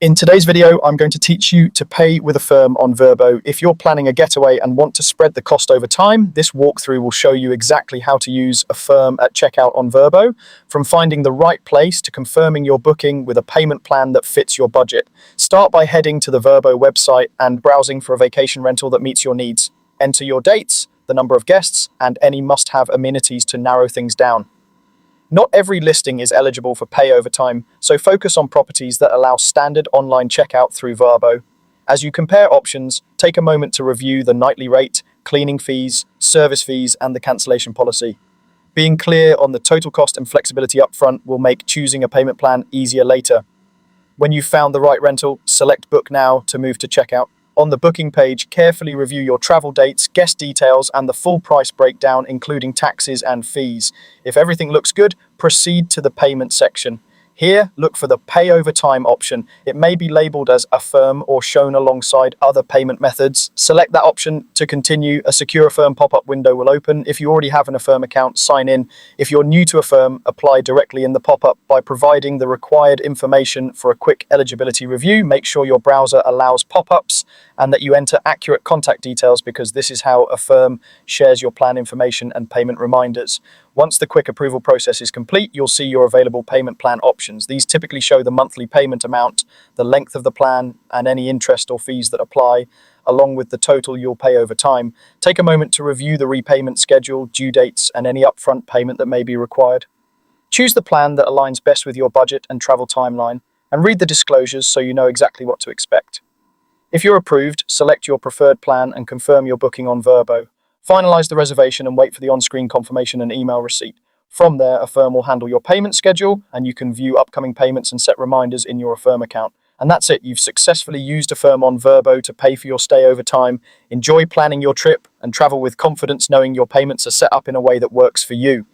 In today's video, I'm going to teach you to pay with Affirm on Vrbo. If you're planning a getaway and want to spread the cost over time, this walkthrough will show you exactly how to use Affirm at checkout on Vrbo, from finding the right place to confirming your booking with a payment plan that fits your budget. Start by heading to the Vrbo website and browsing for a vacation rental that meets your needs. Enter your dates, the number of guests, and any must-have amenities to narrow things down. Not every listing is eligible for pay over time, so focus on properties that allow standard online checkout through Vrbo. As you compare options, take a moment to review the nightly rate, cleaning fees, service fees, and the cancellation policy. Being clear on the total cost and flexibility upfront will make choosing a payment plan easier later. When you've found the right rental, select Book Now to move to checkout. On the booking page, carefully review your travel dates, guest details, and the full price breakdown, including taxes and fees. If everything looks good, proceed to the payment section. Here, look for the Pay Over Time option. It may be labeled as Affirm or shown alongside other payment methods. Select that option to continue. A secure Affirm pop-up window will open. If you already have an Affirm account, sign in. If you're new to Affirm, apply directly in the pop-up by providing the required information for a quick eligibility review. Make sure your browser allows pop-ups and that you enter accurate contact details, because this is how Affirm shares your plan information and payment reminders. Once the quick approval process is complete, you'll see your available payment plan options. These typically show the monthly payment amount, the length of the plan, and any interest or fees that apply, along with the total you'll pay over time. Take a moment to review the repayment schedule, due dates, and any upfront payment that may be required. Choose the plan that aligns best with your budget and travel timeline, and read the disclosures so you know exactly what to expect. If you're approved, select your preferred plan and confirm your booking on Vrbo. Finalize the reservation and wait for the on-screen confirmation and email receipt. From there, Affirm will handle your payment schedule, and you can view upcoming payments and set reminders in your Affirm account. And that's it. You've successfully used Affirm on Vrbo to pay for your stay over time. Enjoy planning your trip and travel with confidence, knowing your payments are set up in a way that works for you.